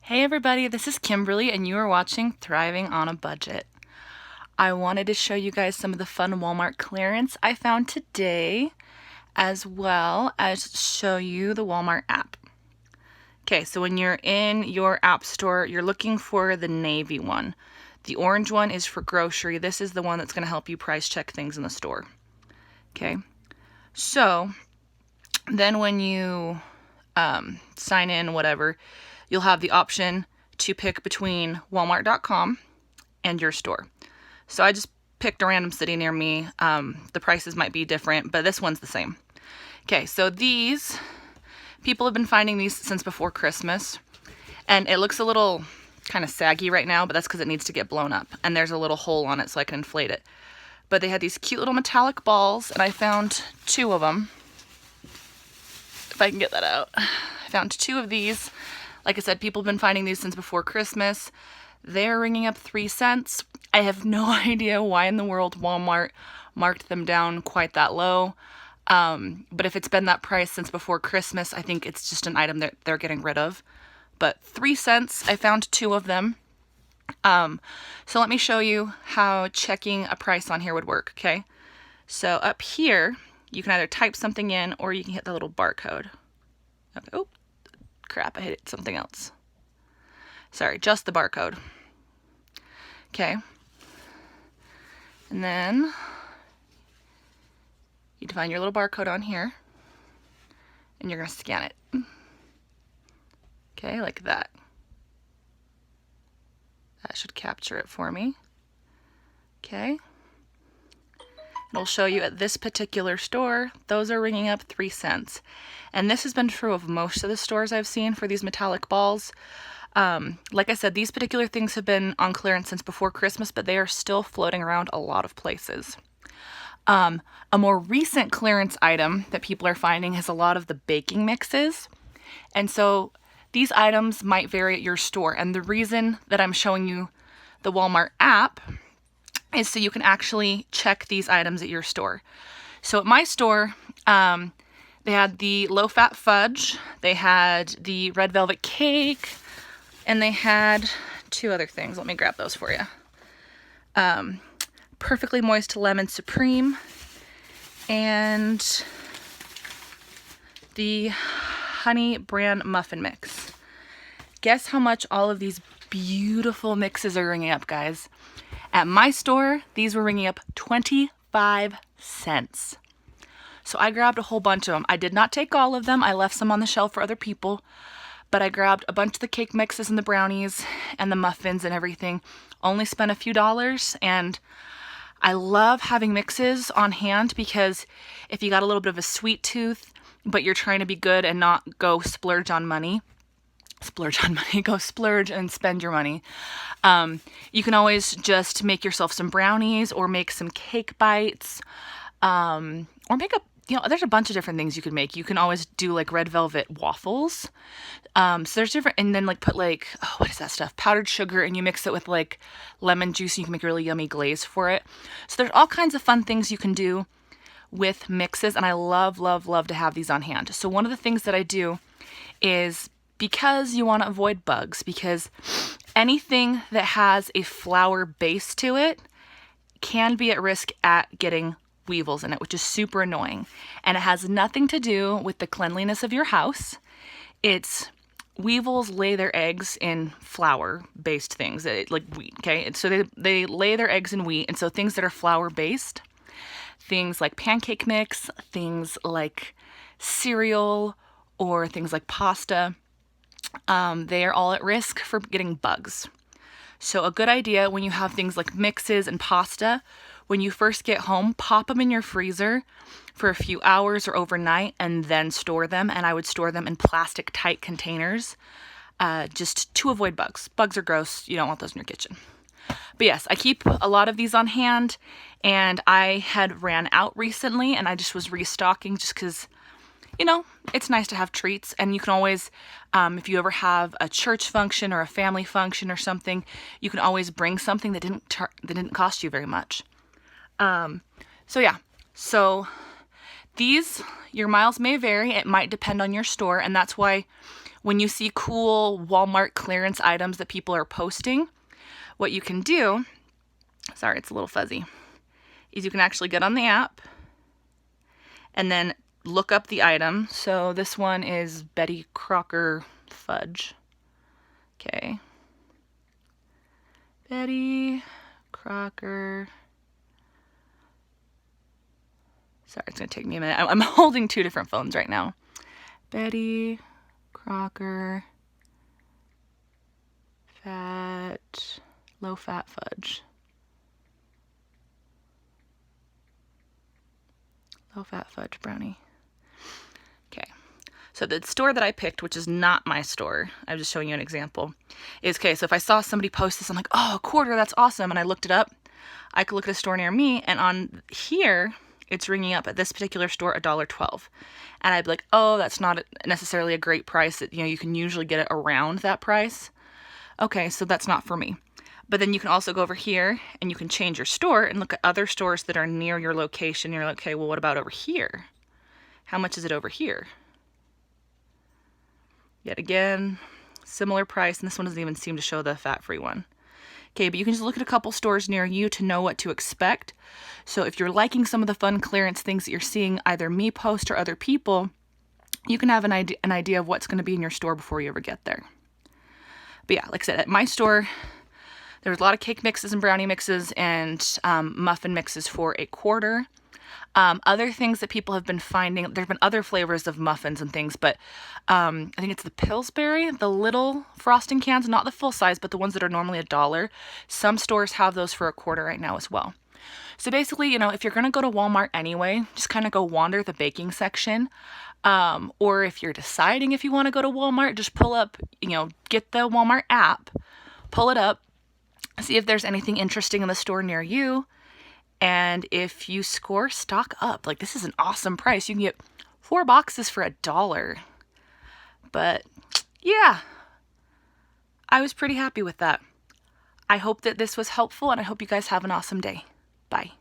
Hey everybody, this is Kimberly and you are watching Thriving on a Budget. I wanted to show you guys some of the fun Walmart clearance I found today, as well as show you the Walmart app. Okay, so when you're in your app store, you're looking for the navy one. The orange one is for grocery. This is the one that's going to help you price check things in the store. Okay, so then when you sign in, whatever, you'll have the option to pick between walmart.com and your store. So I just picked a random city near me. The prices might be different, but this one's the same. Okay, so these, people have been finding these since before Christmas, and it looks a little kind of saggy right now, but that's because it needs to get blown up, and there's a little hole on it so I can inflate it. But they had these cute little metallic balls, and I found two of them. If I can get that out. I found two of these. Like I said, people have been finding these since before Christmas. They're ringing up 3 cents. I have no idea why in the world Walmart marked them down quite that low. But if it's been that price since before Christmas, I think it's just an item that they're getting rid of. But 3 cents, I found two of them. So let me show you how checking a price on here would work, okay? So up here, you can either type something in or you can hit the little barcode. Okay. Oh, crap, I hit something else. Sorry, just the barcode. Okay. And then you define your little barcode on here and you're going to scan it. Okay, like that. That should capture it for me. Okay. It'll show you at this particular store, those are ringing up 3 cents. And this has been true of most of the stores I've seen for these metallic balls. Like I said, these particular things have been on clearance since before Christmas, but they are still floating around a lot of places. A more recent clearance item that people are finding is a lot of the baking mixes. And so these items might vary at your store. And the reason that I'm showing you the Walmart app is so you can actually check these items at your store. So at my store, they had the low-fat fudge, they had the red velvet cake, and they had two other things. Let me grab those for you. Perfectly Moist Lemon Supreme, and the Honey Bran Muffin Mix. Guess how much all of these beautiful mixes are ringing up, guys? At my store, these were ringing up 25 cents. So I grabbed a whole bunch of them. I did not take all of them. I left some on the shelf for other people. But I grabbed a bunch of the cake mixes and the brownies and the muffins and everything. Only spent a few dollars. And I love having mixes on hand because if you got a little bit of a sweet tooth, but you're trying to be good and not go splurge on money, go splurge and spend your money. You can always just make yourself some brownies or make some cake bites, or make there's a bunch of different things you can make. You can always do like red velvet waffles. So there's different, and then like put like, what is that stuff? Powdered sugar, and you mix it with like lemon juice and you can make a really yummy glaze for it. So there's all kinds of fun things you can do with mixes, and I love, love, love to have these on hand. So one of the things that I do is, because you want to avoid bugs, because anything that has a flour base to it can be at risk at getting weevils in it, which is super annoying. And it has nothing to do with the cleanliness of your house. It's weevils lay their eggs in flour-based things, like wheat, okay? And so they lay their eggs in wheat, and so things that are flour-based, things like pancake mix, things like cereal, or things like pasta, they are all at risk for getting bugs. So a good idea when you have things like mixes and pasta, when you first get home, pop them in your freezer for a few hours or overnight and then store them. And I would store them in plastic tight containers, just to avoid bugs. Bugs are gross. You don't want those in your kitchen. But yes, I keep a lot of these on hand, and I had ran out recently and I just was restocking just because, it's nice to have treats. And you can always, if you ever have a church function or a family function or something, you can always bring something that didn't cost you very much. So these, your miles may vary. It might depend on your store, and that's why when you see cool Walmart clearance items that people are posting, what you can do, sorry, it's a little fuzzy, is you can actually get on the app and then look up the item. So this one is Betty Crocker fudge. Okay. Betty Crocker. Sorry, it's going to take me a minute. I'm holding two different phones right now. Betty Crocker low fat fudge. Low fat fudge brownie. Okay. So the store that I picked, which is not my store, I'm just showing you an example, is, okay, so if I saw somebody post this, I'm like, oh, a quarter, that's awesome. And I looked it up. I could look at a store near me, and on here, it's ringing up at this particular store $1.12. And I'd be like, oh, that's not necessarily a great price. You know, you can usually get it around that price. Okay, so that's not for me. But then you can also go over here and you can change your store and look at other stores that are near your location. You're like, okay, well, what about over here? How much is it over here? Yet again, similar price, and this one doesn't even seem to show the fat-free one. Okay, but you can just look at a couple stores near you to know what to expect. So if you're liking some of the fun clearance things that you're seeing either me post or other people, you can have an idea of what's going to be in your store before you ever get there. But yeah, like I said, at my store, there was a lot of cake mixes and brownie mixes and muffin mixes for $0.25. Other things that people have been finding, there's been other flavors of muffins and things, but I think it's the Pillsbury, the little frosting cans, not the full size, but the ones that are normally $1. Some stores have those for $0.25 right now as well. So basically, you know, if you're going to go to Walmart anyway, just kind of go wander the baking section. Or if you're deciding if you want to go to Walmart, just pull up, you know, get the Walmart app, pull it up, see if there's anything interesting in the store near you. And if you score, stock up. Like, this is an awesome price. You can get 4 boxes for $1. But yeah, I was pretty happy with that. I hope that this was helpful, and I hope you guys have an awesome day. Bye.